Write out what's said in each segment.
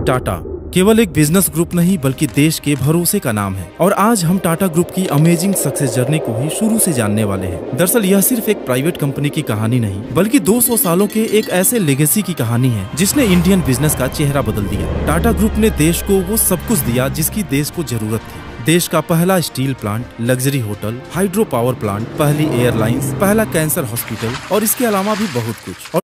टाटा केवल एक business group नहीं बल्कि देश के भरोसे का नाम है और आज हम टाटा ग्रुप की अमेजिंग सक्सेस जर्नी को ही शुरू से जानने वाले हैं। दरअसल यह सिर्फ एक प्राइवेट कंपनी की कहानी नहीं बल्कि 200 सालों के एक ऐसे लेगेसी की कहानी है जिसने इंडियन बिजनेस का चेहरा बदल दिया। टाटा ग्रुप ने देश को वो सब कुछ दिया जिसकी देश को जरूरत थी। देश का पहला steel plant, luxury hotel, hydro power plant, पहली एयरलाइंस, पहला कैंसर हॉस्पिटल और इसके अलावा भी बहुत कुछ।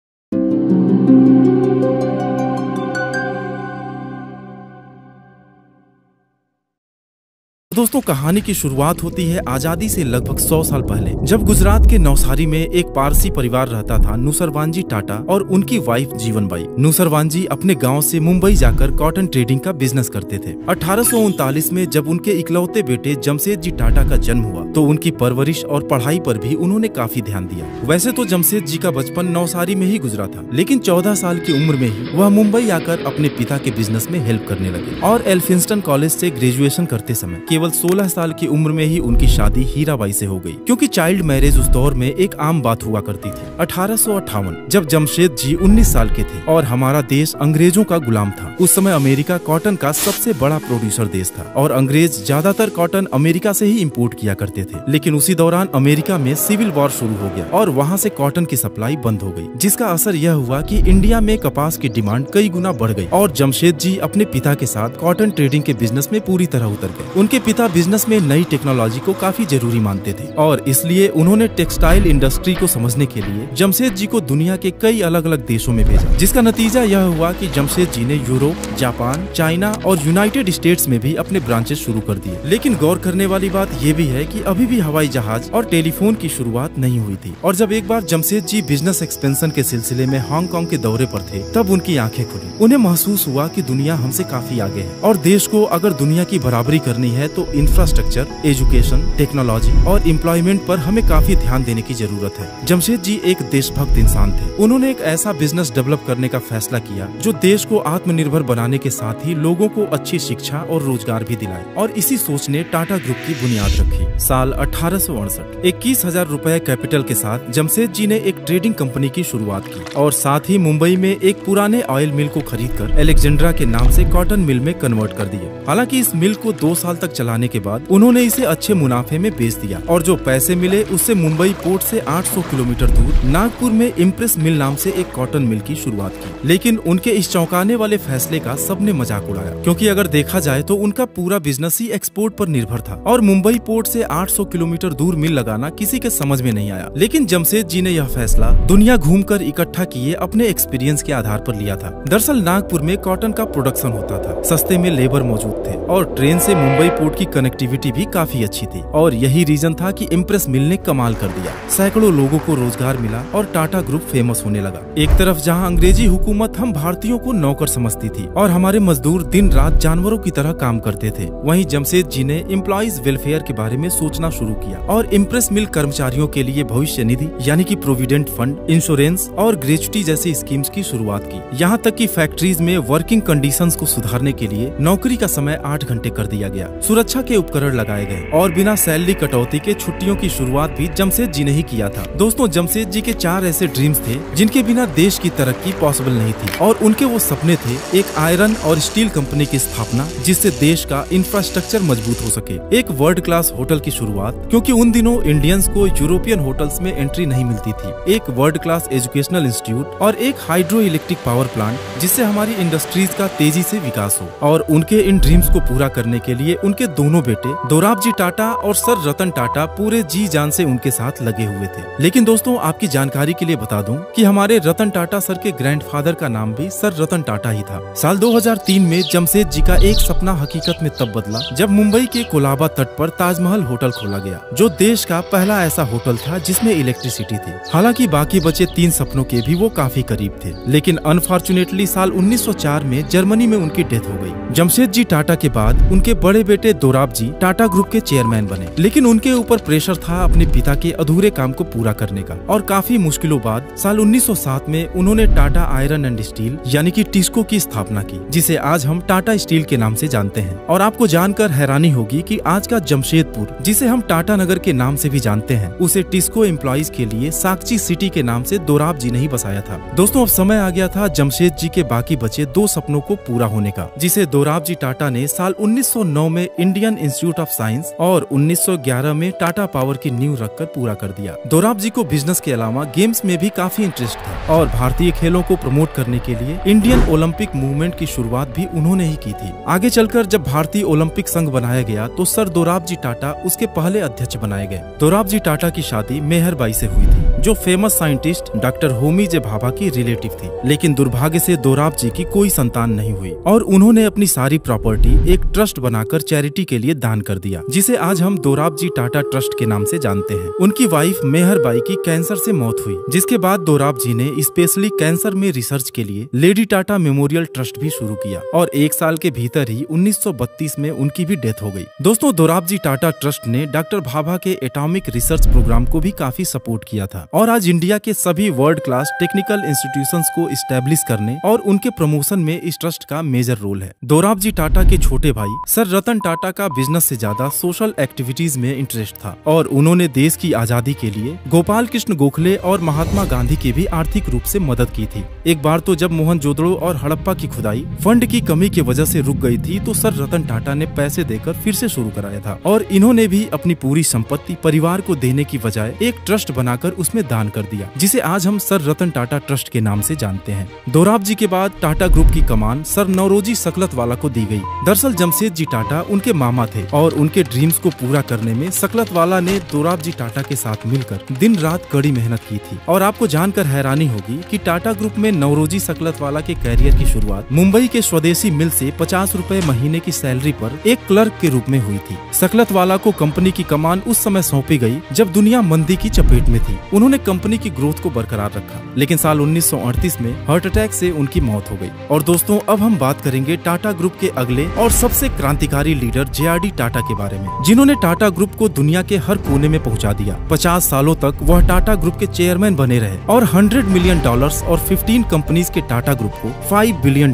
दोस्तों कहानी की शुरुआत होती है आजादी से लगभग 100 साल पहले, जब गुजरात के नवसारी में एक पारसी परिवार रहता था, नुसरवानजी टाटा और उनकी वाइफ जीवनबाई। नुसरवानजी अपने गांव से मुंबई जाकर कॉटन ट्रेडिंग का बिजनेस करते थे। 1839 में जब उनके इकलौते बेटे जमशेद जी टाटा का जन्म हुआ तो उनकी परवरिश और पढ़ाई पर भी उन्होंने काफी ध्यान दिया। वैसे तो जमशेद जी का बचपन नवसारी में ही गुजरा था, लेकिन 14 साल की उम्र में ही वह मुंबई आकर अपने पिता के बिजनेस में हेल्प करने लगे और एल्फिंस्टन कॉलेज से ग्रेजुएशन करते समय केवल 16 साल की उम्र में ही उनकी शादी हीराबाई से हो गई, क्योंकि चाइल्ड मैरिज उस दौर में एक आम बात हुआ करती थी। 1858 जब जमशेद जी 19 साल के थे और हमारा देश अंग्रेजों का गुलाम था। उस समय अमेरिका कॉटन का सबसे बड़ा प्रोड्यूसर देश था और अंग्रेज ज्यादातर कॉटन अमेरिका से ही इम्पोर्ट किया करते थे। लेकिन उसी दौरान अमेरिका में सिविल वॉर शुरू हो गया और वहाँ से कॉटन की सप्लाई बंद हो गई, जिसका असर यह हुआ कि इंडिया में कपास की डिमांड कई गुना बढ़ गई और जमशेद जी अपने पिता के साथ कॉटन ट्रेडिंग के बिजनेस में पूरी तरह उतर गए। उनके पिता बिजनेस में नई टेक्नोलॉजी को काफी जरूरी मानते थे और इसलिए उन्होंने टेक्सटाइल इंडस्ट्री को समझने के लिए जमशेद जी को दुनिया के कई अलग अलग देशों में भेजा, जिसका नतीजा यह हुआ कि जमशेद जी ने यूरोप, जापान, चाइना और यूनाइटेड स्टेट्स में भी अपने ब्रांचेस शुरू कर दिए। लेकिन गौर करने वाली बात यह भी है कि अभी भी हवाई जहाज और टेलीफोन की शुरुआत नहीं हुई थी और जब एक बार जमशेद जी बिजनेस एक्सपेंशन के सिलसिले में हांगकांग के दौरे पर थे तब उनकी आंखें खुली। उन्हें महसूस हुआ कि दुनिया हमसे काफी आगे है और देश को अगर दुनिया की बराबरी करनी है तो इंफ्रास्ट्रक्चर, एजुकेशन, टेक्नोलॉजी और एम्प्लॉयमेंट पर हमें काफी ध्यान देने की जरूरत है। जमशेद जी एक देशभक्त इंसान थे। उन्होंने एक ऐसा बिजनेस डेवलप करने का फैसला किया जो देश को आत्मनिर्भर बनाने के साथ ही लोगों को अच्छी शिक्षा और रोजगार भी दिलाए और इसी सोच ने टाटा ग्रुप की बुनियाद रखी। साल 1868 21,000 रुपए कैपिटल के साथ जमशेद जी ने एक ट्रेडिंग कंपनी की शुरुआत की और साथ ही मुंबई में एक पुराने ऑयल मिल को खरीदकर अलेक्जेंड्रा के नाम से कॉटन मिल में कन्वर्ट कर दिए। हालांकि इस मिल को 2 साल तक चलाने के बाद उन्होंने इसे अच्छे मुनाफे में बेच दिया और जो पैसे मिले उससे मुंबई पोर्ट से 800 किलोमीटर दूर नागपुर में इम्प्रेस मिल नाम से एक कॉटन मिल की शुरुआत की। लेकिन उनके इस चौंकाने वाले फैसले का सबने मजाक उड़ाया, क्योंकि अगर देखा जाए तो उनका पूरा बिजनेस ही एक्सपोर्ट पर निर्भर था और मुंबई पोर्ट से 800 किलोमीटर दूर मिल लगाना किसी के समझ में नहीं आया। लेकिन जमशेद जी ने यह फैसला दुनिया घूमकर इकट्ठा किए अपने एक्सपीरियंस के आधार पर लिया था। दरअसल नागपुर में कॉटन का प्रोडक्शन होता था, सस्ते में लेबर मौजूद थे और ट्रेन से मुंबई पोर्ट की कनेक्टिविटी भी काफी अच्छी थी और यही रीजन था कि इम्प्रेस मिल ने कमाल कर दिया। सैकड़ों लोगों को रोजगार मिला और टाटा ग्रुप फेमस होने लगा। एक तरफ जहां अंग्रेजी हुकूमत हम भारतीयों को नौकर समझती थी और हमारे मजदूर दिन रात जानवरों की तरह काम करते थे, वहीं जमशेद जी ने एम्प्लॉइज वेलफेयर के बारे में सोचना शुरू किया और इम्प्रेस मिल कर्मचारियों के लिए भविष्य निधि यानी कि प्रोविडेंट फंड, इंश्योरेंस और ग्रेच्युटी जैसी स्कीम्स की शुरुआत की। यहाँ तक कि फैक्ट्रीज में वर्किंग कंडीशंस को सुधारने के लिए नौकरी का समय 8 घंटे कर दिया गया, सुरक्षा के उपकरण लगाए गए और बिना सैलरी कटौती के छुट्टियों की शुरुआत भी जमशेद जी ने ही किया था। दोस्तों जमशेद जी के 4 ऐसे ड्रीम्स थे जिनके बिना देश की तरक्की पॉसिबल नहीं थी और उनके वो सपने थे एक आयरन और स्टील कंपनी की स्थापना जिससे देश का इंफ्रास्ट्रक्चर मजबूत हो सके, एक वर्ल्ड क्लास होटल की शुरुआत, क्योंकि उन दिनों इंडियंस को यूरोपियन होटल्स में एंट्री नहीं मिलती थी, एक वर्ल्ड क्लास एजुकेशनल इंस्टीट्यूट और एक हाइड्रो इलेक्ट्रिक पावर प्लांट जिससे हमारी इंडस्ट्रीज का तेजी से विकास हो। और उनके इन ड्रीम्स को पूरा करने के लिए उनके दोनों बेटे दोराबजी टाटा और सर रतन टाटा पूरे जी जान से उनके साथ लगे हुए थे। लेकिन दोस्तों आपकी जानकारी के लिए बता दूं कि हमारे रतन टाटा सर के ग्रैंडफादर का नाम भी सर रतन टाटा ही था। साल 2003 में जमशेद जी का एक सपना हकीकत में तब बदला जब मुंबई के कोलाबा तट पर ताजमहल होटल खोला गया, जो देश का पहला ऐसा होटल था जिसमें इलेक्ट्रिसिटी थी। हालांकि बाकी बचे 3 सपनों के भी वो काफी करीब थे, लेकिन अनफॉर्चुनेटली साल 1904 में जर्मनी में उनकी डेथ हो गई। जमशेद जी टाटा के बाद उनके बड़े बेटे दोराबजी टाटा ग्रुप के चेयरमैन बने, लेकिन उनके ऊपर प्रेशर था अपने पिता के अधूरे काम को पूरा करने का और काफी मुश्किलों बाद साल 1907 में उन्होंने टाटा आयरन एंड स्टील यानी कि टिस्को की स्थापना स्थापना की, जिसे आज हम टाटा स्टील के नाम से जानते हैं। और आपको जानकर हैरानी होगी कि आज का जमशेदपुर, जिसे हम टाटा नगर के नाम से भी जानते हैं, उसे टिस्को एम्प्लॉइज के लिए साक्षी सिटी के नाम से दोराब जी ने ही बसाया था। दोस्तों, अब समय आ गया था जमशेद जी के बाकी बचे 2 सपनों को पूरा होने का, जिसे दोराब जी टाटा ने साल 1909 में इंडियन इंस्टीट्यूट ऑफ साइंस और 1911 में टाटा पावर की नींव रखकर पूरा कर दिया। दोराब जी को बिजनेस के अलावा गेम्स में भी काफी इंटरेस्ट था और भारतीय खेलों को प्रमोट करने के लिए इंडियन ओलंपिक मूवमेंट की शुरुआत भी उन्होंने ही की थी। आगे चलकर जब भारतीय ओलंपिक संघ बनाया गया तो सर दोराब जी टाटा उसके पहले अध्यक्ष बनाए गए। दोराब जी टाटा की शादी मेहर बाई से हुई थी, जो फेमस साइंटिस्ट डॉक्टर होमी जे भाभा की रिलेटिव थी। लेकिन दुर्भाग्य से दोराब जी की कोई संतान नहीं हुई और उन्होंने अपनी सारी प्रॉपर्टी एक ट्रस्ट बनाकर चैरिटी के लिए दान कर दिया, जिसे आज हम दोराब जी टाटा ट्रस्ट के नाम से जानते हैं। उनकी वाइफ मेहर बाई की कैंसर से मौत हुई, जिसके बाद दोराब जी ने स्पेशली कैंसर में रिसर्च के लिए लेडी टाटा मेमोरियल ट्रस्ट भी शुरू किया और 1 साल के भीतर ही 1932 में उनकी भी डेथ हो गई। दोस्तों, दोराब जी टाटा ट्रस्ट ने डॉक्टर भाभा के एटॉमिक रिसर्च प्रोग्राम को भी काफी सपोर्ट किया था और आज इंडिया के सभी वर्ल्ड क्लास टेक्निकल इंस्टीट्यूशंस को इस्टेब्लिश करने और उनके प्रमोशन में इस ट्रस्ट का मेजर रोल है। दोराब जी टाटा के छोटे भाई सर रतन टाटा का बिजनेस से ज्यादा सोशल एक्टिविटीज में इंटरेस्ट था और उन्होंने देश की आजादी के लिए गोपाल कृष्ण गोखले और महात्मा गांधी की भी आर्थिक रूप से मदद की थी। एक बार तो जब मोहनजोदड़ो और हड़प्पा की खुदाई फंड की कमी की वजह से रुक गई थी तो सर रतन टाटा ने पैसे देकर फिर से शुरू कराया था और इन्होंने भी अपनी पूरी संपत्ति परिवार को देने की बजाय एक ट्रस्ट बनाकर उसमें दान कर दिया, जिसे आज हम सर रतन टाटा ट्रस्ट के नाम से जानते हैं। दोराब जी के बाद टाटा ग्रुप की कमान सर नौरोजी सकलतवाला को दी गई। दरअसल जमशेद जी टाटा उनके मामा थे और उनके ड्रीम्स को पूरा करने में सकलतवाला ने दोराब जी टाटा के साथ मिलकर दिन रात कड़ी मेहनत की थी। और आपको जानकर हैरानी होगी कि टाटा ग्रुप में नौरोजी सकलतवाला के कैरियर की शुरुआत मुंबई के स्वदेशी मिल से 50 रुपए महीने की सैलरी पर एक क्लर्क के रूप में हुई थी। सकलतवाला को कंपनी की कमान उस समय सौंपी गई जब दुनिया मंदी की चपेट में थी। उन्होंने कंपनी की ग्रोथ को बरकरार रखा, लेकिन साल 1938 में हार्ट अटैक से उनकी मौत हो गई। और दोस्तों, अब हम बात करेंगे टाटा ग्रुप के अगले और सबसे क्रांतिकारी लीडर जे.आर.डी. टाटा के बारे में, जिन्होंने टाटा ग्रुप को दुनिया के हर कोने में पहुंचा दिया। 50 सालों तक वह टाटा ग्रुप के चेयरमैन बने रहे और $100 मिलियन और 15 कंपनीज के टाटा ग्रुप को $5 बिलियन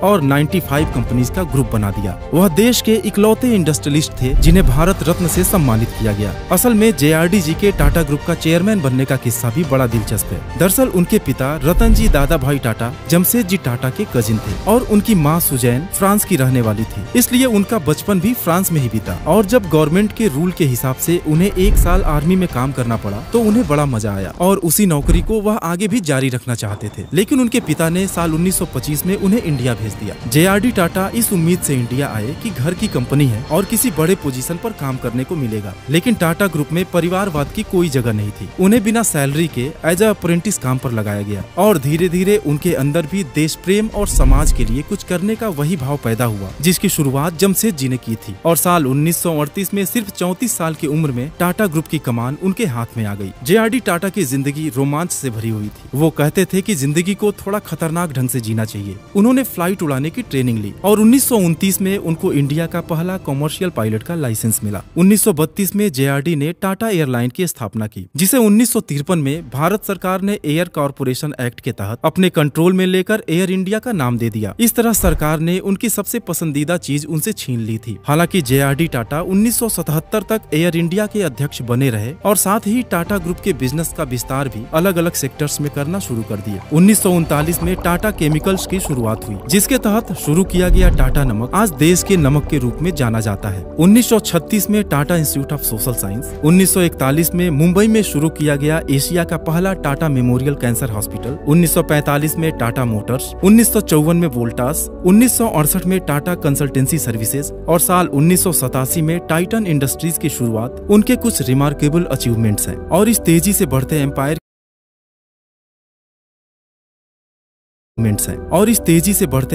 और 95 कंपनीज का ग्रुप बना दिया। वह देश के इकलौते इंडस्ट्रियलिस्ट थे जिन्हें भारत रत्न से सम्मानित किया गया। असल में जे.आर.डी. जी के टाटा ग्रुप का चेयरमैन बनने का किस्सा भी बड़ा दिलचस्प है। दरअसल उनके पिता रतन जी दादा भाई टाटा जमशेद जी टाटा के कजिन थे और उनकी माँ सुजैन फ्रांस की रहने वाली थी, इसलिए उनका बचपन भी फ्रांस में ही बीता। और जब गवर्नमेंट के रूल के हिसाब से उन्हें 1 साल आर्मी में काम करना पड़ा तो उन्हें बड़ा मजा आया और उसी नौकरी को वह आगे भी जारी रखना चाहते थे। लेकिन उनके पिता ने साल 1925 में उन्हें इंडिया भेज दिया। जे.आर.डी. टाटा इस उम्मीद से इंडिया आए कि घर की कंपनी है और किसी बड़े पोजीशन पर काम करने को मिलेगा। लेकिन टाटा ग्रुप में परिवारवाद की कोई जगह नहीं थी। उन्हें बिना सैलरी के एज अ अप्रेंटिस काम पर लगाया गया और धीरे धीरे उनके अंदर भी देश प्रेम और समाज के लिए कुछ करने का वही भाव पैदा हुआ जिसकी शुरुआत जमशेद जी ने की थी। और साल 1938 में सिर्फ 34 साल की उम्र में टाटा ग्रुप की कमान उनके हाथ में आ गई। जे.आर.डी. टाटा की जिंदगी रोमांच से भरी हुई थी। वो कहते थे कि जिंदगी को थोड़ा खतरनाक ढंग से जीना चाहिए। उन्होंने फ्लाइट उड़ाने की ट्रेनिंग ली और 1929 में उनको इंडिया का पहला कॉमर्शियल पायलट का लाइसेंस मिला। 1932 में जे.आर.डी. ने टाटा एयरलाइन की स्थापना की, जिसे 1953 में भारत सरकार ने एयर कॉर्पोरेशन एक्ट के तहत अपने कंट्रोल में लेकर एयर इंडिया का नाम दे दिया। इस तरह सरकार ने उनकी सबसे पसंदीदा चीज उनसे छीन ली थी। हालांकि जे.आर.डी. टाटा 1977 तक एयर इंडिया के अध्यक्ष बने रहे और साथ ही टाटा ग्रुप के बिजनेस का विस्तार भी अलग अलग सेक्टर्स में करना शुरू कर दिया। 1939 में टाटा केमिकल्स की शुरुआत हुई, जिसके तहत शुरू किया गया टाटा नमक आज देश के नमक के रूप में जाना जाता है। 1936 में Tata institute of social science, 1941 में मुंबई में शुरू किया गया एशिया का पहला टाटा मेमोरियल कैंसर हॉस्पिटल, 1945 में टाटा मोटर्स, 1954 में वोल्टास, 1968 में टाटा कंसल्टेंसी सर्विसेज और साल 1987 में टाइटन इंडस्ट्रीज की शुरुआत उनके कुछ रिमार्केबल अचीवमेंट्स हैं। और इस तेजी से बढ़ते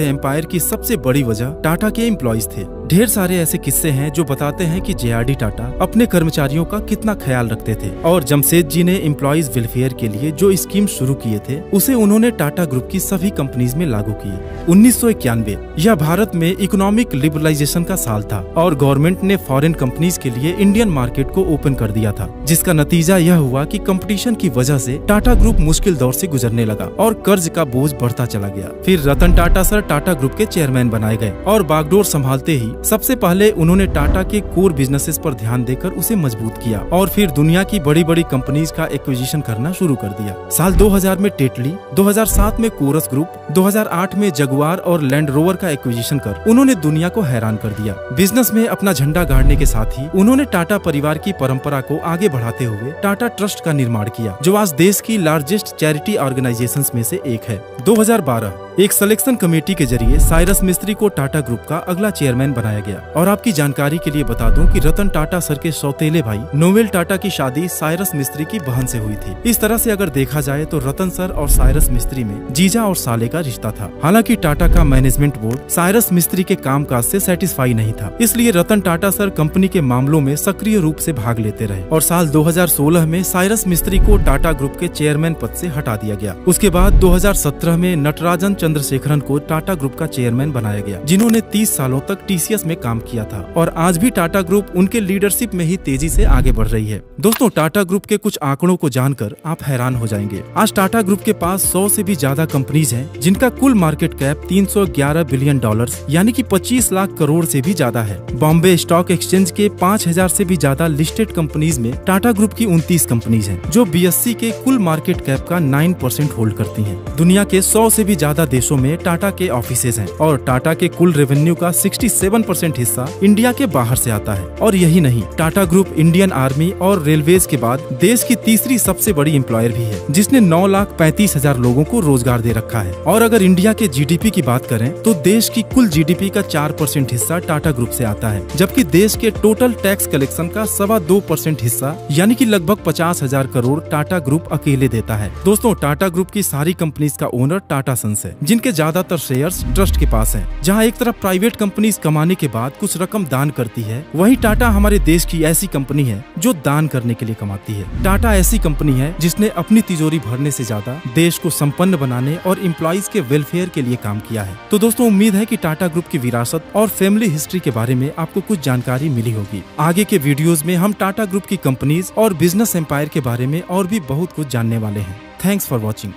एम्पायर की सबसे बड़ी वजह टाटा के एम्प्लॉइज थे। ढेर सारे ऐसे किस्से हैं जो बताते हैं कि JRD टाटा अपने कर्मचारियों का कितना ख्याल रखते थे और जमशेदजी ने एम्प्लॉइज वेलफेयर के लिए जो स्कीम शुरू किए थे उसे उन्होंने टाटा ग्रुप की सभी कंपनीज में लागू किए। 1991 यह भारत में इकोनॉमिक लिबरलाइजेशन का साल था और गवर्नमेंट ने फॉरेन कंपनीज के लिए इंडियन मार्केट को ओपन कर दिया था, जिसका नतीजा यह हुआ कि कंपटीशन की वजह से टाटा ग्रुप मुश्किल दौर से गुजरने लगा और कर्ज का बोझ बढ़ता चला गया। फिर रतन टाटा सर टाटा ग्रुप के चेयरमैन बनाए गए और बागडोर संभालते ही सबसे पहले उन्होंने टाटा के कोर बिजनेसेस पर ध्यान देकर उसे मजबूत किया और फिर दुनिया की बड़ी बड़ी कंपनीज का एक्विजिशन करना शुरू कर दिया। साल 2000 में टेटली, 2007 में कोरस ग्रुप, 2008 में जगुआर और लैंड रोवर का एक्विजिशन कर उन्होंने दुनिया को हैरान कर दिया। बिजनेस में अपना झंडा गाड़ने के साथ ही उन्होंने टाटा परिवार की परंपरा को आगे बढ़ाते हुए टाटा ट्रस्ट का निर्माण किया, जो आज देश की लार्जेस्ट चैरिटी ऑर्गेनाइजेशंस में से एक है। 2012 एक सिलेक्शन कमेटी के जरिए साइरस मिस्त्री को टाटा ग्रुप का अगला चेयरमैन बनाया गया। और आपकी जानकारी के लिए बता दूं कि रतन टाटा सर के सौतेले भाई नोवेल टाटा की शादी साइरस मिस्त्री की बहन से हुई थी। इस तरह से अगर देखा जाए तो रतन सर और साइरस मिस्त्री में जीजा और साले का रिश्ता था। हालांकि टाटा का मैनेजमेंट बोर्ड साइरस मिस्त्री के कामकाज से सेटिस्फाई नहीं था, इसलिए रतन टाटा सर कंपनी के मामलों में सक्रिय रूप से भाग लेते रहे और साल 2016 में साइरस मिस्त्री को टाटा ग्रुप के चेयरमैन पद से हटा दिया गया। उसके बाद 2017 में नटराजन चंद्रशेखरन को टाटा ग्रुप का चेयरमैन बनाया गया, जिन्होंने 30 सालों तक TCS में काम किया था और आज भी टाटा ग्रुप उनके लीडरशिप में ही तेजी से आगे बढ़ रही है। दोस्तों, टाटा ग्रुप के कुछ आंकड़ों को जानकर आप हैरान हो जाएंगे। आज टाटा ग्रुप के पास 100 से भी ज्यादा कंपनीज हैं, जिनका कुल मार्केट कैप $311 बिलियन यानी कि 25 लाख करोड़ से भी ज्यादा है। बॉम्बे स्टॉक एक्सचेंज के 5000 से भी ज्यादा लिस्टेड कंपनीज में टाटा ग्रुप की 29 कंपनीज हैं, जो BSE के कुल मार्केट कैप का 9% होल्ड करती हैं। दुनिया के 100 से भी ज्यादा देशों में टाटा के ऑफिसेज हैं और टाटा के कुल रेवेन्यू का 67% हिस्सा इंडिया के बाहर से आता है। और यही नहीं, टाटा ग्रुप इंडियन आर्मी और रेलवेज के बाद देश की तीसरी सबसे बड़ी एम्प्लॉयर भी है, जिसने 9,35,000 लोगों को रोजगार दे रखा है। और अगर इंडिया के GDP की बात करें तो देश की कुल GDP का 4% हिस्सा टाटा ग्रुप से आता है, जबकि देश के टोटल टैक्स कलेक्शन का 2.25% हिस्सा यानी कि लगभग 50,000 करोड़ टाटा ग्रुप अकेले देता है। दोस्तों, टाटा ग्रुप की सारी कंपनीज का ओनर टाटा सन्स है, जिनके ज्यादातर शेयर्स ट्रस्ट के पास हैं। जहां एक तरफ प्राइवेट कंपनीज कमाने के बाद कुछ रकम दान करती है, वहीं टाटा हमारे देश की ऐसी कंपनी है जो दान करने के लिए कमाती है। टाटा ऐसी कंपनी है जिसने अपनी तिजोरी भरने से ज्यादा देश को संपन्न बनाने और एम्प्लॉइज के वेलफेयर के लिए काम किया है। तो दोस्तों, उम्मीद है कि टाटा ग्रुप की विरासत और फैमिली हिस्ट्री के बारे में आपको कुछ जानकारी मिली होगी। आगे के वीडियोज में हम टाटा ग्रुप की कंपनीज और बिजनेस एम्पायर के बारे में और भी बहुत कुछ जानने वाले हैं। Thanks for watching.